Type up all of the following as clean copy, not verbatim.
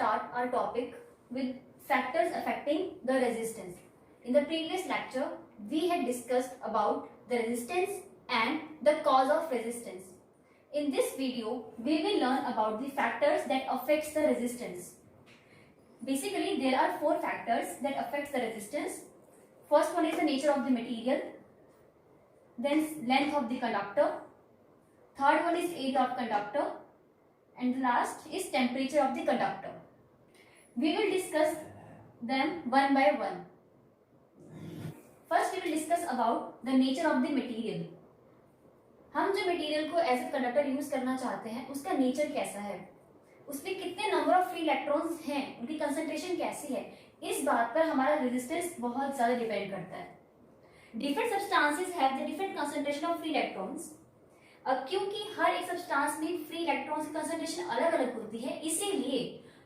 start our topic with factors affecting the resistance. In the previous lecture, we had discussed about the resistance and the cause of resistance. In this video, we will learn about the factors that affects the resistance. Basically, there are four factors that affects the resistance. First one is the nature of the material, then length of the conductor, third one is age of conductor, and the last is temperature of the conductor. We will discuss them one by one. First we will discuss about the nature of the material. हम जो material को as a conductor use करना चाहते हैं उसका nature कैसा है, उसमें कितने नंबर ऑफ फ्री इलेक्ट्रॉन्स हैं, उनकी कंसंट्रेशन कैसी है, इस बात पर हमारा रेजिस्टेंस बहुत ज्यादा डिपेंड करता है. Different substances have the different concentration of free electrons. अब क्योंकि हर एक सब्सटेंस में फ्री इलेक्ट्रॉन्स की कंसंट्रेशन अलग अलग होती है, इसीलिए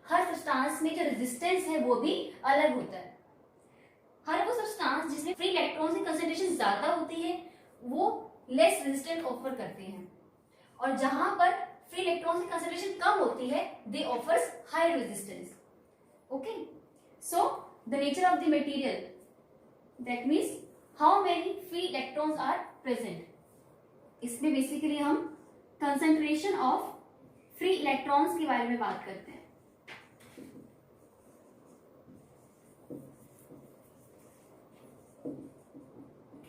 हर सब्सटेंस में जो रेजिस्टेंस है वो भी अलग होता है. हर वो सब्सटेंस जिसमें फ्री इलेक्ट्रॉन्स की कंसंट्रेशन ज्यादा होती है वो लेस रेजिस्टेंट ऑफर करते हैं, और जहां पर फ्री इलेक्ट्रॉन्स की कंसंट्रेशन कम होती है they offers high resistance. Okay, so the nature of the material, that means how many free electrons are present. इसमें बेसिकली हम कंसंट्रेशन ऑफ फ्री इलेक्ट्रॉन्स के बारे में बात करते हैं.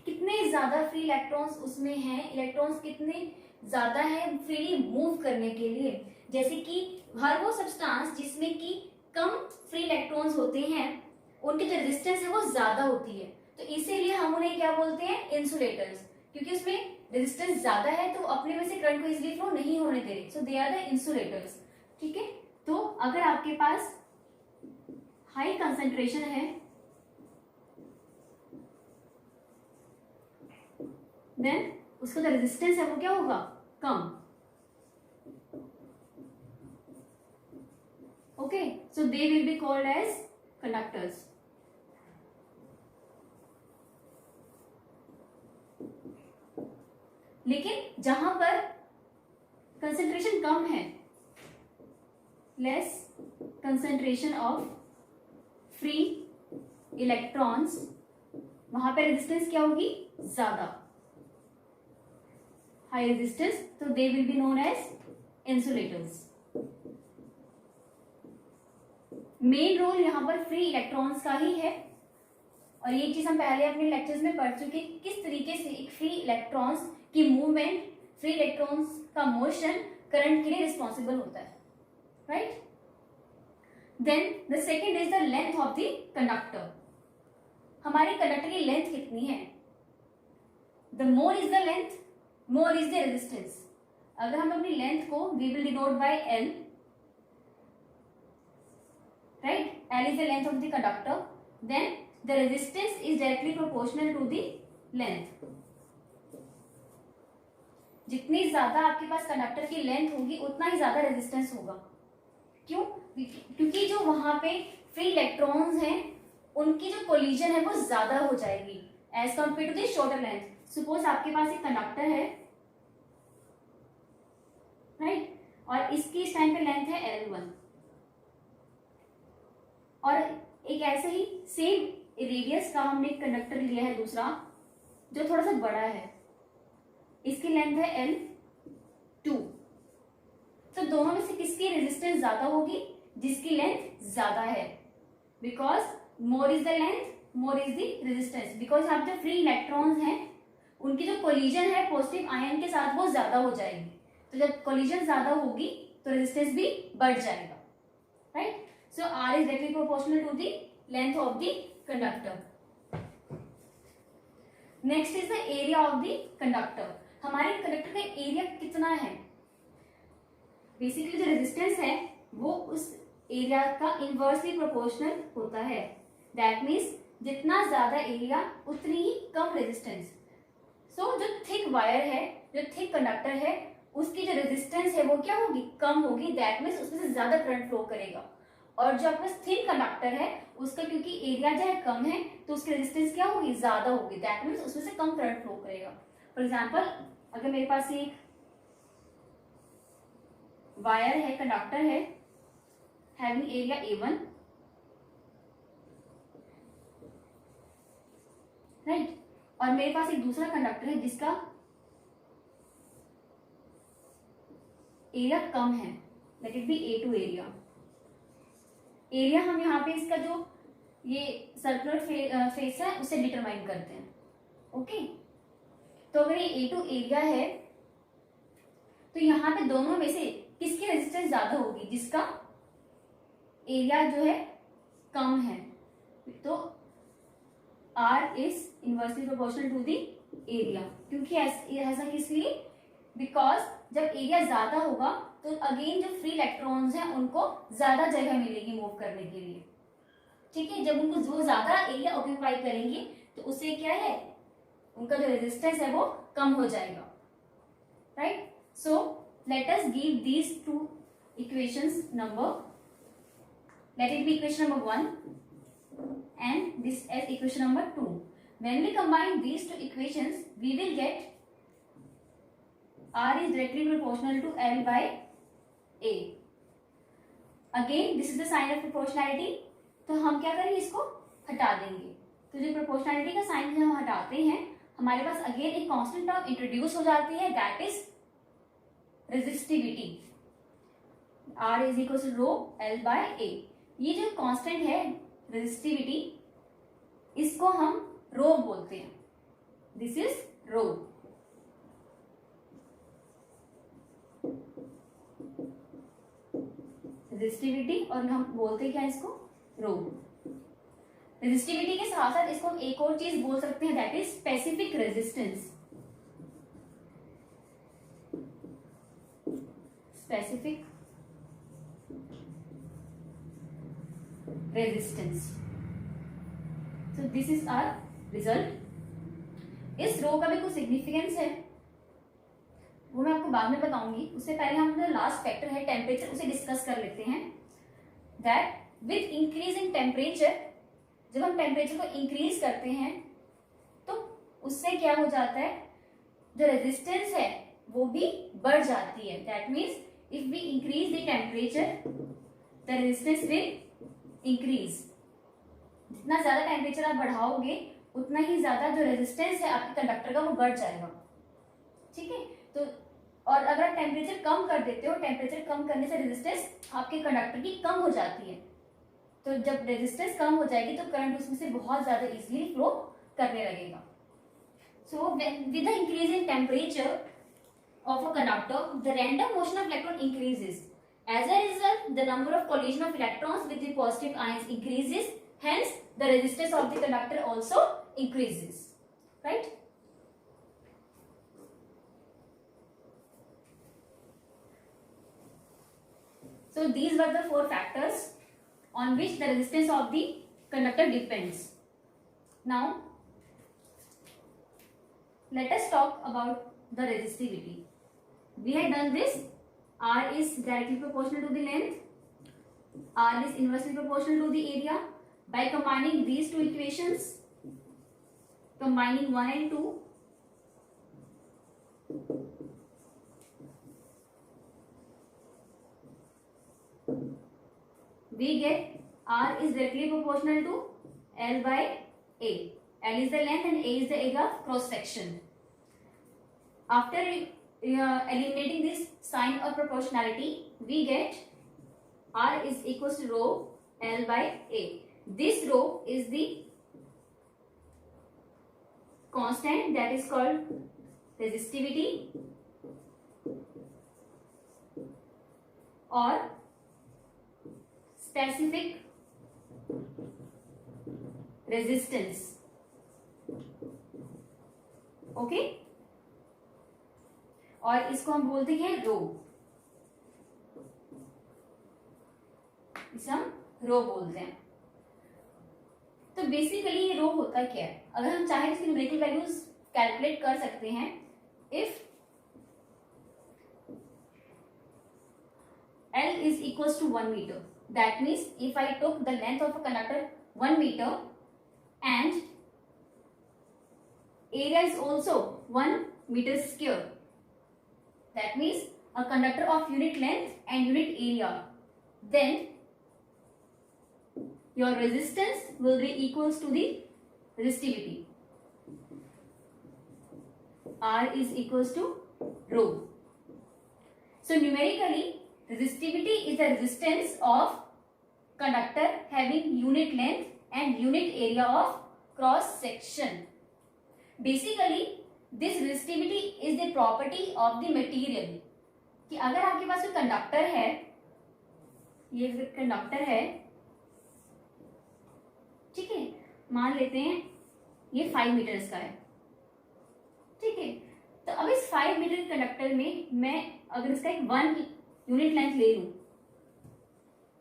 कितने ज्यादा फ्री इलेक्ट्रॉन्स उसमें हैं, इलेक्ट्रॉन्स कितने ज्यादा है फ्रीली मूव करने के लिए. जैसे कि हर वो सब्सटेंस जिसमें कि कम फ्री इलेक्ट्रॉन्स होते हैं उनकी जो रेजिस्टेंस है वो ज्यादा होती है, तो इसीलिए हम उन्हें क्या बोलते हैं, इंसुलेटर्स. क्योंकि उसमें रेजिस्टेंस ज्यादा है तो अपने में से करंट को इजीली फ्लो नहीं होने दे रहे, so they are the insulators. ठीक है, तो अगर आपके पास हाई कंसंट्रेशन है देन उसका जो रेजिस्टेंस है वो क्या होगा, कम. Okay, so they will be called as conductors. लेकिन जहां पर कंसंट्रेशन कम है, less concentration of free electrons, वहां पर रेजिस्टेंस क्या होगी, ज्यादा, हाई रेजिस्टेंस, तो they will be known as insulators. Main role यहां पर फ्री इलेक्ट्रॉन्स का ही है, और ये चीज हम पहले अपने लेक्चर्स में पढ़ चुके किस तरीके से एक फ्री इलेक्ट्रॉन्स की मूवमेंट, फ्री इलेक्ट्रॉन्स का मोशन करंट के लिए रिस्पॉन्सिबल होता है, right. Then the second is the length of the conductor. हमारे कंडक्टर की लेंथ कितनी है, the more is the length, more is the resistance. अगर हम अपनी लेंथ को we will denote by L, right, L is the length of the conductor, then the resistance is directly proportional to the length. जितनी ज्यादा आपके पास conductor की length होगी उतना ही ज्यादा रेजिस्टेंस होगा. क्यों, क्योंकि जो वहां पे फ्री इलेक्ट्रॉन्स हैं उनकी जो कोलिजन है वो ज्यादा हो जाएगी as compared to the shorter length. Suppose आपके पास एक कंडक्टर है, राइट, और इसकी इस टाइम पे लेंथ है L1, और एक ऐसे ही सेम रेडियस का हमने एक कंडक्टर लिया है दूसरा जो थोड़ा सा बड़ा है, इसकी लेंथ है L2. तो दोनों में से किसकी रेजिस्टेंस ज्यादा होगी, जिसकी लेंथ ज्यादा है, because more is the length, more is the resistance. Because यहाँ पे जो फ्री इलेक्ट्रॉन्स हैं उनकी जो कोलिजन है पॉजिटिव आयन के साथ वो ज्यादा हो जाएगी, तो जब कोलिजन ज्यादा होगी तो रेजिस्टेंस भी बढ़ जाएगा, right. So R is directly proportional to the length of the conductor. Next is the area of the conductor. हमारे कंडक्टर का एरिया कितना है, बेसिकली जो रेजिस्टेंस है वो उस एरिया का इनवर्सली प्रोपोर्शनल होता है. दैट मीन्स जितना ज्यादा एरिया उतनी ही कम रेजिस्टेंस. सो जो थिक वायर है, जो थिक कंडक्टर है, उसकी जो रेजिस्टेंस है वो क्या होगी, कम होगी. दैट मीन्स उसमें से ज्यादा करंट फ्लो करेगा. और जो आपका थिन कंडक्टर है उसका क्योंकि एरिया जो है कम है तो उसकी रेजिस्टेंस क्या होगी, ज्यादा होगी. दैट मीन्स उसमें से कम करंट फ्लो करेगा. फॉर एग्जाम्पल अगर मेरे पास एक वायर है, कंडक्टर है, हैविंग एरिया A1, राइट, और मेरे पास एक दूसरा कंडक्टर है जिसका एरिया कम है, let it be A2 area. Area हम यहाँ पे इसका जो ये सर्कुलर फेस है उसे डिटरमाइन करते हैं, ओके। तो अगर ये A2 एरिया है तो यहाँ पे दोनों में से किसकी रेजिस्टेंस ज्यादा होगी, जिसका एरिया जो है कम है। तो R is inversely proportional to the area, क्योंकि ऐसा किस लिए, बिकॉज जब एरिया ज्यादा होगा तो अगेन जो फ्री इलेक्ट्रॉन्स हैं उनको ज्यादा जगह मिलेगी मूव करने के लिए, ठीक है। जब उनको जो ज्यादा एरिया ऑक्यूपाई करेंगे तो उससे क्या है, उनका जो रेजिस्टेंस है वो कम हो जाएगा, right. So let us give these two equations number, let it be equation number 1 and this as equation number 2. When we combine these two equations, we will get R is directly proportional to L by A. Again, this is the sign of proportionality. तो हम क्या करेंगे, इसको हटा देंगे। तो जो proportionality का साइन हम हटाते हैं, हमारे पास अगेन एक कांस्टेंट टर्म इंट्रोड्यूस हो जाती है, that is resistivity. R is equals to rho L by A. ये जो कांस्टेंट है रेजिस्टिविटी, इसको हम रो बोलते हैं, दिस इज रो। रेजिस्टिविटी और हम बोलते हैं क्या इसको, रो। रेजिस्टिविटी के साथ साथ इसको हम एक और चीज बोल सकते हैं, that is specific resistance. Specific resistance. So this is our result. इस रो का भी कुछ सिग्निफिकेंस है, वो मैं आपको बाद में बताऊंगी। उससे पहले हम जो लास्ट फैक्टर है टेम्परेचर, उसे डिस्कस कर लेते हैं। That with increase in temperature, जब हम टेम्परेचर को इंक्रीज करते हैं तो उससे क्या हो जाता है, जो रेजिस्टेंस है वो भी बढ़ जाती है। That means if we increase the temperature the resistance will increase. जितना ज्यादा टेम्परेचर आप बढ़ाओगे उतना ही ज्यादा जो रेजिस्टेंस है आपके कंडक्टर का वो बढ़ जाएगा, ठीक है। तो और अगर आप टेम्परेचर कम कर देते हो, टेम्परेचर कम करने से रेजिस्टेंस आपके कंडक्टर की कम हो जाती है। तो जब रेजिस्टेंस कम हो जाएगी तो करंट उसमें से बहुत ज्यादा इजीली फ्लो करने लगेगा। So with the increase in temperature of a conductor, the random motion of electron increases. As a result, the number of collision of electrons with the positive ions increases. Hence, the resistance of the conductor also increases. Right? So these were the four factors on which the resistance of the conductor depends. Now, let us talk about the resistivity. We had done this. R is directly proportional to the length, R is inversely proportional to the area. By combining these two equations, combining 1 and 2, we get R is directly proportional to L by A. L is the length and A is the area of cross section. After eliminating this sign of proportionality, we get R is equals to rho L by A. This rho is the constant that is called resistivity or specific resistance. Okay? और इसको हम बोलते हैं रो, इसे हम रो बोलते हैं। तो बेसिकली ये रो होता क्या है, अगर हम चाहें इसकी न्यूमेरिकल वैल्यूज कैलकुलेट कर सकते हैं। If L is equals to 1 meter, that means if I took the length of a conductor 1 meter and area is also 1 meter square, that means a conductor of unit length and unit area, then your resistance will be equals to the resistivity. R is equals to rho. So numerically, resistivity is the resistance of conductor having unit length and unit area of cross section. Basically, this resistivity is the property of the material. कि अगर आपके पास कोई conductor है, ये conductor है, ठीक है, मान लेते हैं ये 5 मीटर का है, ठीक है। तो अब इस 5 मीटर कंडक्टर में मैं अगर इसका एक 1 यूनिट लेंथ ले लूं,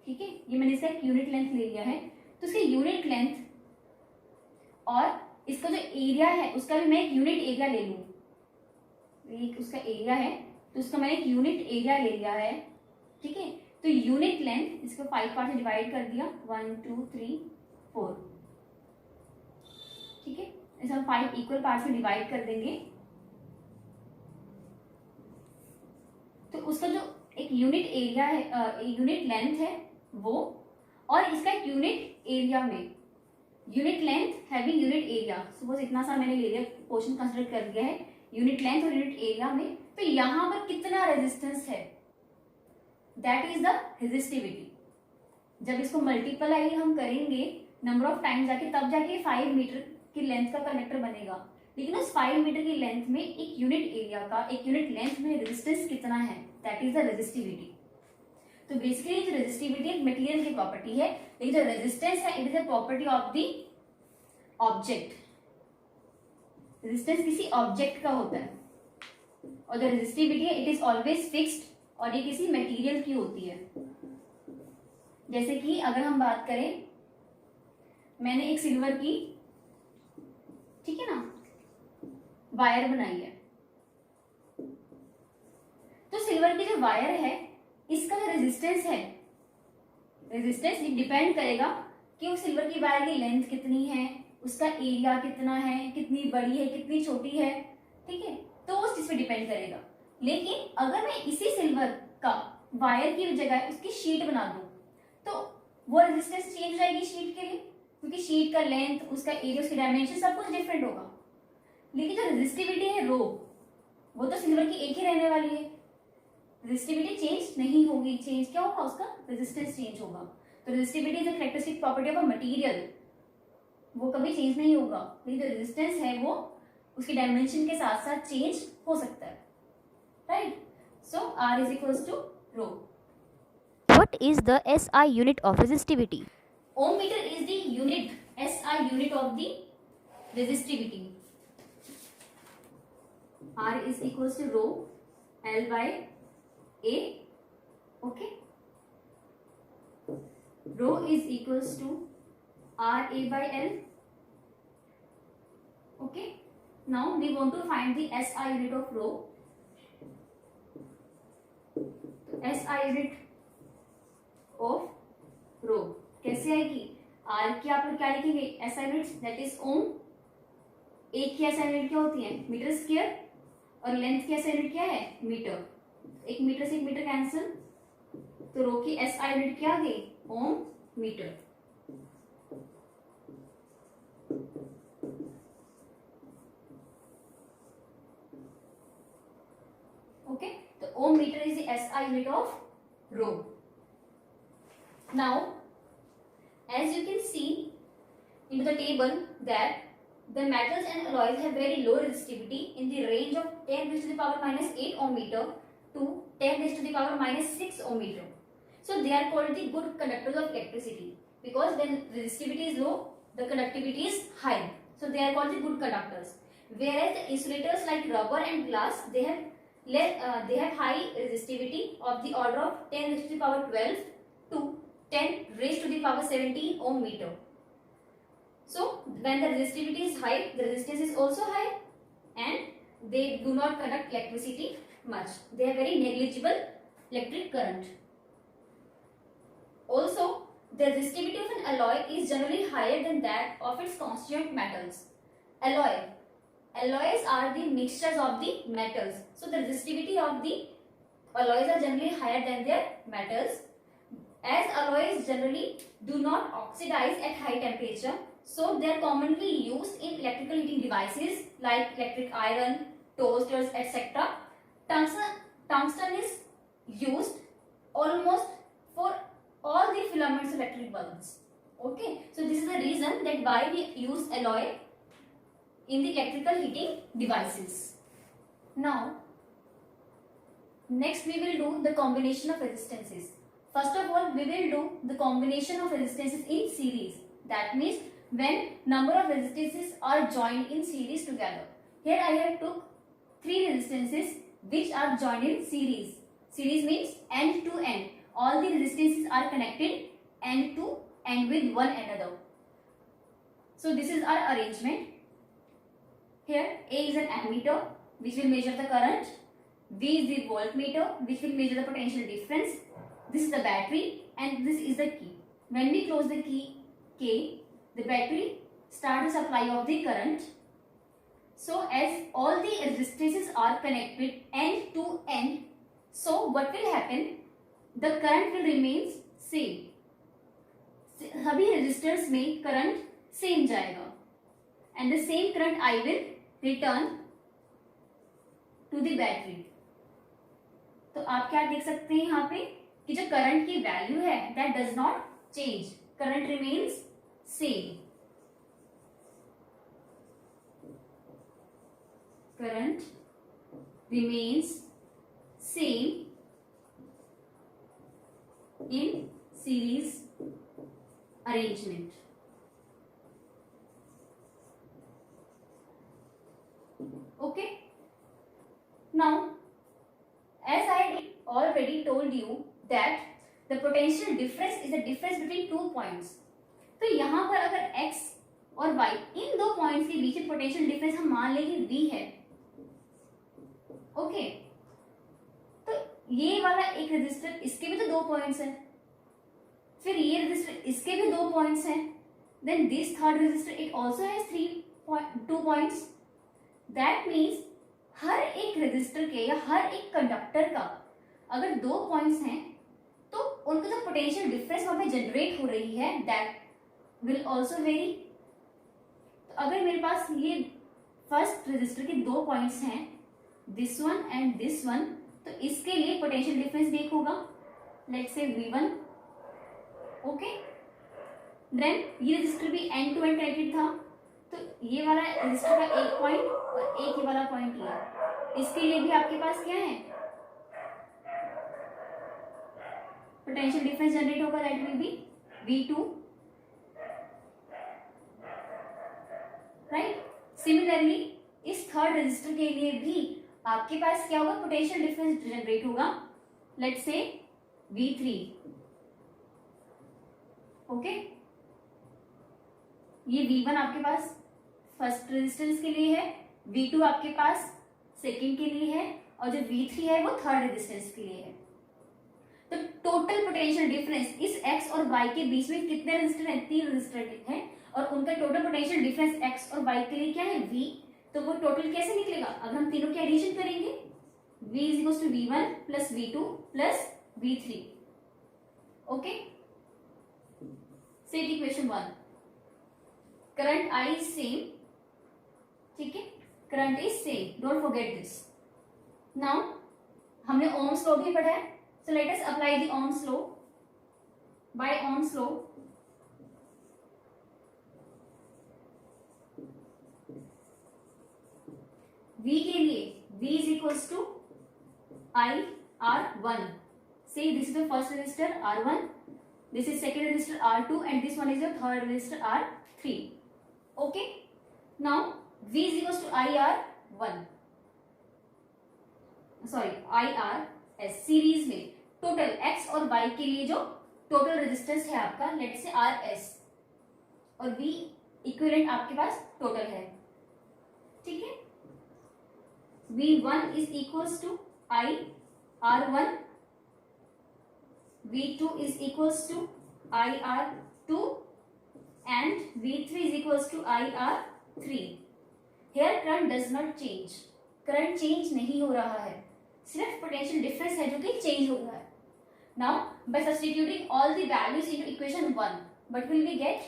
ठीक है, ये मैंने इसका एक यूनिट लेंथ ले लिया है, तो इसके यूनिट लेंथ और इसका जो एरिया है उसका भी मैं एक यूनिट एरिया ले लूं, ये उसका एरिया है तो उसका मैंने एक यूनिट एरिया ले लिया है, ठीक है। तो यूनिट लेंथ इसको 5 पार्ट में डिवाइड कर दिया, 1 2 3 4, ठीक है। इसे हम 5 इक्वल पार्ट्स में डिवाइड कर देंगे, तो उसका जो एक यूनिट एरिया है, यूनिट लेंथ है वो, और इसका एक यूनिट एरिया में, unit length having unit area, suppose इतना सा मैंने ले लिया, पोर्शन कंसिडर कर लिया है यूनिट लेंथ और यूनिट एरिया में, तो यहां पर कितना रेजिस्टेंस है, दैट इज द रेजिस्टिविटी। जब इसको मल्टीप्लाई हम करेंगे नंबर ऑफ टाइम्स जाके, तब जाके 5 मीटर की लेंथ का कंडक्टर बनेगा, लेकिन उस 5 मीटर की लेंथ में एक यूनिट एरिया का, एक यूनिट लेंथ में रेजिस्टेंस कितना है, दैट इज द रेजिस्टिविटी। तो बेसिकली जो रेजिस्टिविटी एक मटेरियल की प्रॉपर्टी है, लेकिन जो रेजिस्टेंस है it is the property of the object. Resistance किसी ऑब्जेक्ट का होता है, और जो रेजिस्टिविटी है इट इज ऑलवेज फिक्स्ड, और ये किसी मटेरियल की होती है। जैसे कि अगर हम बात करें, मैंने एक सिल्वर की, ठीक है ना, वायर बनाई है, तो सिल्वर की जो वायर है इसका जो रेजिस्टेंस है, रेजिस्टेंस डिपेंड करेगा कि उस सिल्वर की वायर की लेंथ कितनी है, उसका एरिया कितना है, कितनी बड़ी है, कितनी छोटी है, ठीक है, तो उस चीज पे डिपेंड करेगा। लेकिन अगर मैं इसी सिल्वर का वायर की जगह उसकी शीट बना दूं, तो वो रेजिस्टेंस चेंज हो जाएगी शीट के लिए, क्योंकि शीट का लेंथ, उसका एरिया, उसकी डायमेंशन सब कुछ डिफरेंट होगा। लेकिन जो रेजिस्टिविटी है रो, वो तो सिल्वर की एक ही रहने वाली है, रेजिस्टिविटी चेंज नहीं होगी। चेंज क्या होगा, उसका रेजिस्टेंस चेंज होगा। तो resistivity is a characteristic property of a material, वो कभी चेंज नहीं होगा, लेकिन जो रेजिस्टेंस है वो उसकी डायमेंशन के साथ साथ चेंज हो सकता है, right. So R is equals to rho. What is the SI unit of resistivity? Ohm meter is the unit, SI unit of the resistivity. R is equals to rho L by A, okay. Rho is equals to RA by L, okay. Now we want to find the SI unit of rho. SI unit of rho कैसे आएगी, R की आप लोग क्या लिखेंगे, SI unit, that is ohm. एक की SI unit क्या होती है, मीटर स्क्वायर, और लेंथ की एसआई यूनिट क्या है, मीटर। एक मीटर से एक मीटर कैंसिल, तो रो की एसआई यूनिट क्या आ गई, ओम मीटर। ओके, तो ohm meter is the SI unit of rho. Now, as you can see in the table that the metals and alloys have very low resistivity in the range of 10 raised to the power minus 8 ohm meter to 10 raised to the power minus 6 ohm meter. So they are called the good conductors of electricity, because when resistivity is low, the conductivity is high. So they are called the good conductors. Whereas the insulators like rubber and glass, they have high resistivity of the order of 10 raised to the power 12 to 10 raised to the power 17 ohm meter. So when the resistivity is high, the resistance is also high, and they do not conduct electricity much. They have very negligible electric current. Also, the resistivity of an alloy is generally higher than that of its constituent metals. Alloys are the mixtures of the metals. So the resistivity of the alloys are generally higher than their metals. as alloys generally do not oxidize at high temperature, so they are commonly used in electrical heating devices like electric iron, toasters, etc. Tungsten is used almost for all the filaments of electric bulbs. Okay, so this is the reason that why we use alloy in the electrical heating devices. Now next we will do the combination of resistances. First of all, we will do the combination of resistances in series. That means when number of resistances are joined in series together. Here I have took 3 resistances which are joined in series. Series means end to end. All the resistances are connected end to end with one another. So this is our arrangement. Here A is an ammeter which will measure the current. V is the voltmeter which will measure the potential difference. This is the battery and this is the key. When we close the key K, the battery starts the supply of the current. So as all the resistances are connected end to end, so what will happen? The current will remain same. सभी resistors में current same जाएगा and the same current I will return to the battery. तो आप क्या देख सकते हैं यहाँ पे कि जो करंट की वैल्यू है that does not change, current remains same. Current remains same in series arrangement. Okay, now as I already told you that the potential difference is the difference between 2 points. तो यहाँ पर अगर x और y इन 2 points के बीच potential difference हम मान लेंगे v है. ओके, तो ये वाला एक रजिस्टर इसके भी तो 2 पॉइंट्स हैं, फिर ये रजिस्टर इसके भी 2 पॉइंट्स हैं, then this third register it also has 2 points. That means हर एक रजिस्टर के या हर एक कंडक्टर का अगर 2 पॉइंट्स हैं तो उनका जो पोटेंशियल डिफरेंस वहां पे जनरेट हो रही है दैट विल आल्सो वेरी. तो अगर मेरे पास ये फर्स्ट रजिस्टर के 2 पॉइंट्स हैं, this one and this one, तो इसके लिए पोटेंशियल डिफरेंस भी एक होगा, let's say V1. Okay, then ये रजिस्टर भी एंड टू एंड कनेक्टेड था, तो ये वाला रजिस्टर का एक पॉइंट और एक ही वाला पॉइंट लिया, इसके लिए भी आपके पास क्या है पोटेंशियल डिफरेंस जनरेट होगा, that will be V2. Right, similarly इस थर्ड रजिस्टर के लिए भी आपके पास क्या होगा, पोटेंशियल डिफरेंस जनरेट होगा, लेट्स से V3. ओके, ये V1 आपके पास फर्स्ट रेजिस्टेंस के लिए है, V2 आपके पास सेकंड के लिए है, और जो V3 है वो थर्ड रेजिस्टेंस के लिए है. तो टोटल पोटेंशियल डिफरेंस इस X और Y के बीच में कितने रेजिस्टर हैं, 3 रेजिस्टर हैं, और उनका टोटल पोटेंशियल डिफरेंस X और Y के लिए क्या है, V. तो वो टोटल कैसे निकलेगा, अगर हम तीनों की एडिशन करेंगे, V is equal to V1 plus V2 plus V3. Okay, set equation 1. Current I is same, ठीक है, current is same, don't forget this. Now हमने ओम्स लॉ भी पढ़ा है, so let us apply the Ohm's law. By Ohm's law V के लिए V is equals to IR1. See, this is the first resistor R1, this is second resistor R2, and this one is your third resistor R3. Okay, now V is equals to IR1, sorry IRS. Series में total X और Y के लिए जो total resistance है आपका, late से RS, और V equivalent आपके पास टोटल है, ठीक है. V1 is equals to IR1, V2 is equals to IR2, and V3 is equals to IR3. Here current does not change, current change नहीं हो रहा है, सिर्फ पोटेंशियल डिफरेंस है जो कि चेंज हो रहा है. Now by substituting all the values into equation 1, what will we get?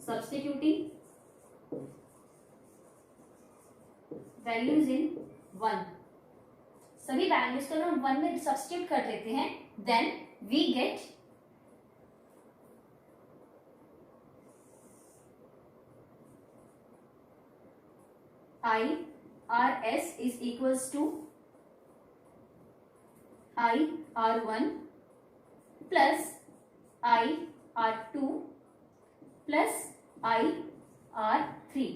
Substituting values in 1, सभी वैल्यूज को हम 1 में सब्स्टिट्यूट कर देते हैं, then we get IRS is equals to IR1 plus IR2 plus IR3.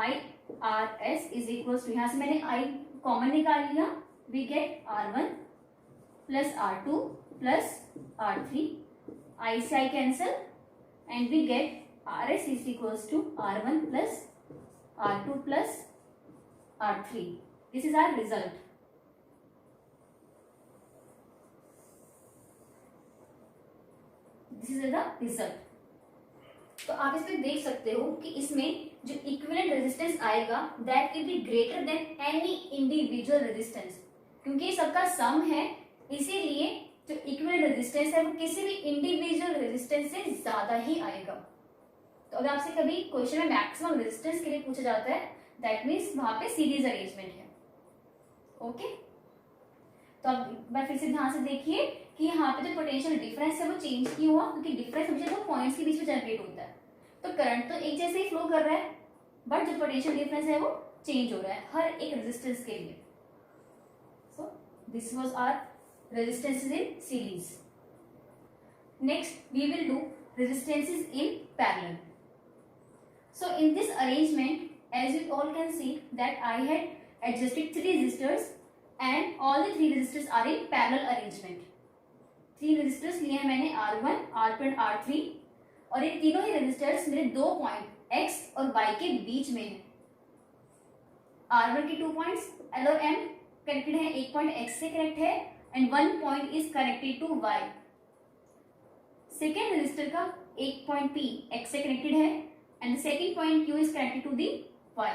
IRS is equals to, यहाँ से मैंने I कॉमन निकाल लिया, we get R1 plus R2 plus R3, I से I cancel and we get RS is equals to R1 plus R2 plus R3. This is our result. This is the result. तो आप इसमें देख सकते हो कि इसमें जो इक्विवेलेंट रेजिस्टेंस आएगा that will be greater than any individual resistance, क्योंकि सबका सम है, इसीलिए जो इक्विवेलेंट रेजिस्टेंस है वो किसी भी इंडिविजुअल रेजिस्टेंस से ज्यादा ही आएगा। तो अगर आपसे कभी क्वेश्चन में मैक्सिमम रेजिस्टेंस के लिए पूछा जाता है, दैट मीन्स वहां पे सीरीज अरेंजमेंट है। ओके, तो अब एक बार फिर से ध्यान से देखिए कि यहाँ पे जो पोटेंशियल डिफरेंस है वो चेंज क्यों हुआ, क्योंकि डिफरेंस हमेशा वो पॉइंट्स के बीच में जनरेट होता है। तो करंट तो एक जैसे ही फ्लो कर रहा है, बट जो पोटेंशियल डिफरेंस है वो चेंज हो रहा है हर एक रेजिस्टेंस के लिए। So this was our resistances in series. Next we will do resistances in parallel. So in this arrangement, as you all can see that I had adjusted 3 resistors and all the 3 resistors are in parallel arrangement. 3 resistors लिए हैं मैंने R1, R2 and R3 और ये तीनों ही resistors मेरे 2 point X और Y के बीच में हैं। R1 के 2 पॉइंट्स L और M कनेक्टेड है, एक पॉइंट X से कनेक्ट है and 1 point is connected to Y। Second resistor का एक पॉइंट P X से कनेक्टेड है and the second point Q is connected to the Y.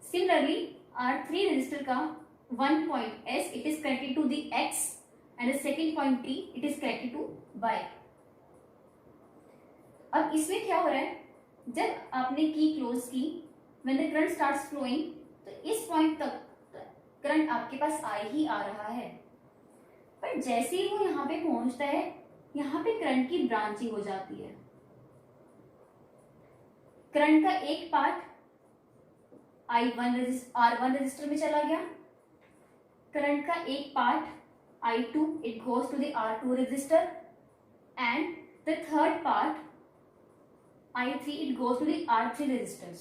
Similarly, R3 resistor का one point S it is connected to the X and the second point T it is connected to Y. अब इसमें क्या हो रहा है, जब आपने की क्लोज की, when the current starts flowing, तो इस पॉइंट तक करंट आपके पास आ ही आ रहा है, पर जैसे ही वो यहाँ पे पहुंचता है, यहाँ पे करंट की ब्रांचिंग हो जाती है। करंट का एक पार्ट R1 रजिस्टर में चला गया, करंट का एक part I2 it goes to the R2 resistor and the third part I3 it goes to the R3 resistors.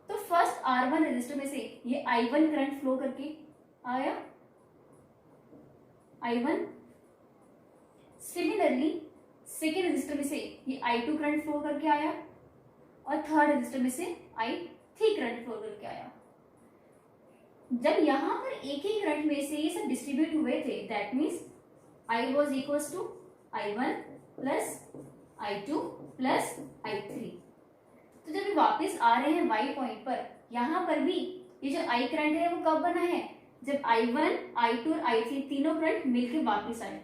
तो फर्स्ट R1 रजिस्टर में से ये I1 करंट फ्लो करके आया, I1। सिमिलरली सेकेंड रजिस्टर में से ये I2 करंट फ्लो करके आया और थर्ड रजिस्टर में से I3 करंट फ्लो करके आया। जब यहां पर एक ही करंट में से ये सब डिस्ट्रीब्यूट हुए थे, that means I was equals to I1 plus I2 plus I3। तो जब ये वापस आ रहे हैं Y पॉइंट पर, यहां पर भी ये जो I करंट है वो कब बना है, जब I1, I2 और I3 तीनों करंट मिलकर वापस आए।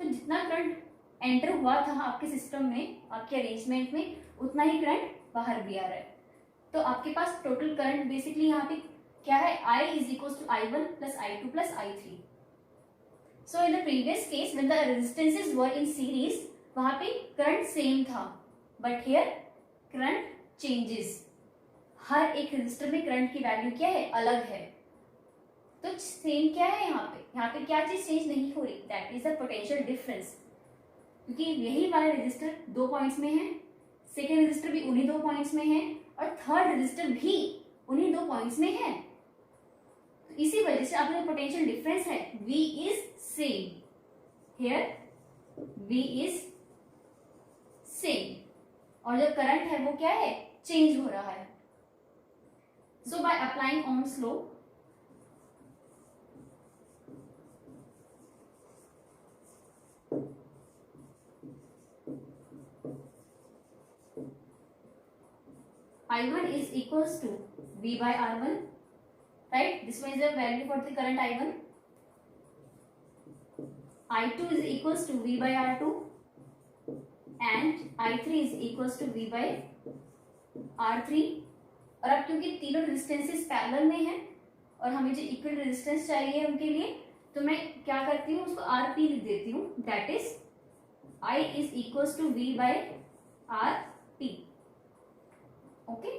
तो जितना करंट एंटर हुआ था आपके सिस्टम में, आपके अरेंजमेंट में, उतना ही करंट बाहर भी आ रहा है। तो आपके पास टोटल करंट बेसिकली यहाँ पे क्या है, I is equals to I1 plus I2 plus I3. So in the previous case when the resistances were in series, वहां पे करंट सेम था, बट here करंट changes। हर एक रेजिस्टर में करंट की वैल्यू क्या है, अलग है। तो सेम क्या है यहाँ पे क्या चीज चेंज नहीं हो रही, that is the potential difference. क्योंकि यही वाला रजिस्टर 2 पॉइंट्स में है, सेकेंड रजिस्टर भी उन्हीं 2 पॉइंट्स में है और थर्ड रजिस्टर भी उन्हीं 2 पॉइंट्स में है। तो इसी वजह से आपका पोटेंशियल डिफरेंस है V is same, here V is same और जो करंट है वो क्या है, चेंज हो रहा है। So by applying ohm's law, I I1 is equals to V by R1, right? This one is the value for the current I1. I2 is equals to V by R2 and I3 is equals to V by R3. और अब क्योंकि तीनों resistances parallel में हैं और हमें जो equal resistance चाहिए उनके लिए, तो मैं क्या करती हूँ, उसको RP लिख देती हूँ. That is I is equals to V by RP. Okay.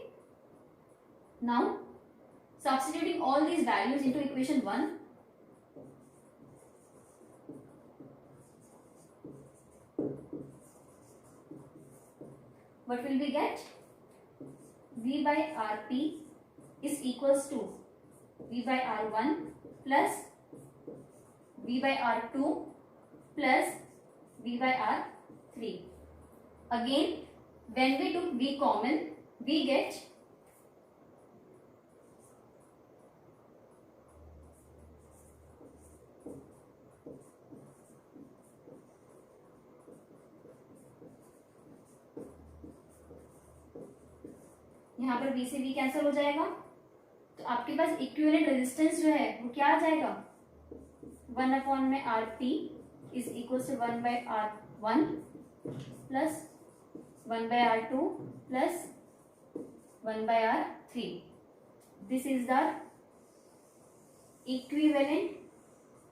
Now substituting all these values into equation 1. What will we get? V by RP is equals to V by R1 plus V by R2 plus V by R3. Again, when we took V common, we get यहाँ पर V से V cancel हो जाएगा, तो आपके पास equivalent resistance जो है वो क्या आ जाएगा, 1/RP is equals to 1/R1 plus 1/R2 plus 1/R3. This is the equivalent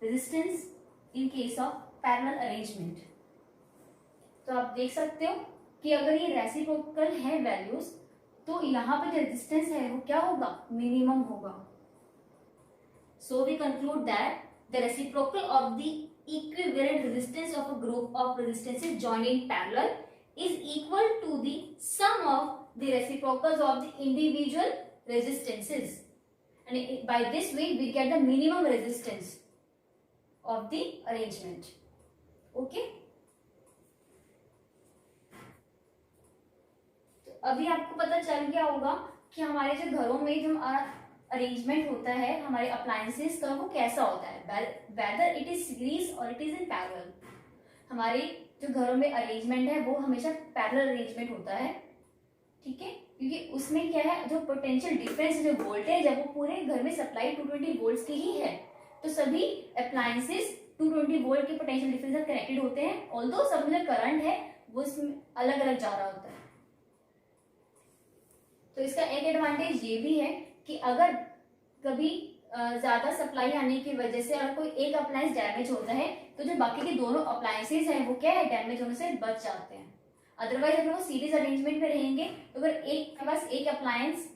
resistance in case of parallel arrangement. तो आप देख सकते हो कि अगर ये रेसिप्रोकल है वैल्यूज, तो यहाँ पे जो रेजिस्टेंस है वो क्या होगा, मिनिमम होगा. So we conclude that the reciprocal of the equivalent resistance of a group of resistances joined in parallel is equal to the sum of the reciprocals of the individual resistances, and by this way we get the minimum resistance of the arrangement. Okay. तो अभी आपको पता चल गया होगा कि हमारे जो घरों में जो अरेंजमेंट होता है हमारे अप्लायंसेस का, वो कैसा होता है, वेदर इट इज सीरीज और इट इज इन पैरेलल. हमारे जो घरों में अरेंजमेंट है वो हमेशा पैरेलल अरेंजमेंट होता है. ठीक है, क्योंकि उसमें क्या है, जो पोटेंशियल डिफरेंस, जो वोल्टेज है वो पूरे घर में सप्लाई 220 वोल्ट्स की ही है. तो सभी अप्लायंसेस 220 वोल्ट के पोटेंशियल डिफरेंस से कनेक्टेड होते हैं, ऑल्दो सब में जो करंट है वो इसमें अलग अलग जा रहा होता है. तो इसका एक एडवांटेज ये भी है कि अगर कभी ज्यादा सप्लाई आने की वजह से अगर कोई एक अप्लायंस डैमेज होता है, तो जो बाकी के दोनों अप्लायंसेस हैं वो क्या है, डैमेज होने से बच जाते हैं. अदरवाइज अगर वो सीरीज अरेंजमेंट में रहेंगे, तो अगर एक बस एक अप्लायंस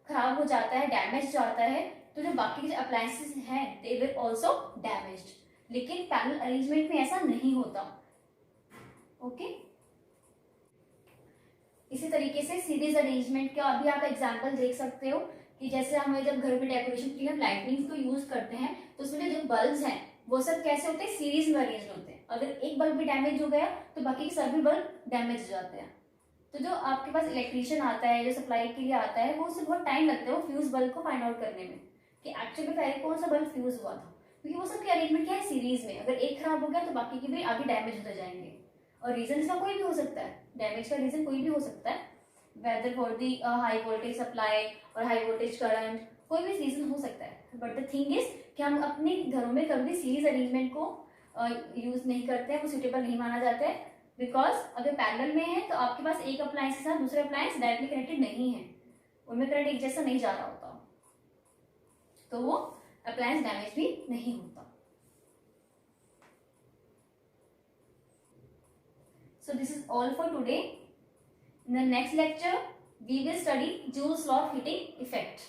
खराब हो जाता है, डैमेज जाता है, तो जो बाकी के अप्लायंसेस हैं दे विल आल्सो डैमेज्ड. लेकिन पैरेलल अरेंजमेंट में ऐसा नहीं होता. ओके. इसी तरीके से सीरीज अरेंजमेंट का अभी आप एग्जांपल देख सकते हो कि जैसे हमें जब घर में डेकोरेशन के लिए हम लाइटनिंग को यूज करते हैं, तो उसमें जो बल्ब्स हैं वो सब कैसे होते हैं, सीरीज में अरेंज होते हैं. अगर एक बल्ब भी डैमेज हो गया तो बाकी के सभी बल्ब डैमेज हो जाते हैं. तो जो आपके पास इलेक्ट्रिशियन आता है, जो सप्लाई के लिए आता है, वो उससे बहुत टाइम लगता है वो फ्यूज बल्ब को फाइंड आउट करने में कि एक्चुअली में पहले कौन सा बल्ब फ्यूज हुआ था, क्योंकि वो सबकी अरेंजमेंट क्या है, सीरीज में. अगर एक खराब हो गया तो बाकी के भी आगे डैमेज होते जाएंगे. और रीजन इसका कोई भी हो सकता है, डैमेज का रीजन कोई भी हो सकता है, whether for the high voltage supply और हाई वोल्टेज करंट, कोई भी रीजन हो सकता है. बट द थिंग इज कि हम अपने घरों में कभी सीरीज अरेंजमेंट को यूज नहीं करते हैं, वो सुटेबल नहीं माना जाता है. बिकॉज अगर पैरेलल में है तो आपके पास एक अप्लायंस के साथ दूसरे अप्लायंस डायरेक्टली कनेक्टेड नहीं है, उनमें करंट एक जैसा नहीं जा रहा होता, तो वो अप्लायंस डैमेज भी नहीं होता. So this is all for today. In the next lecture, we will study Joule's law of heating effect.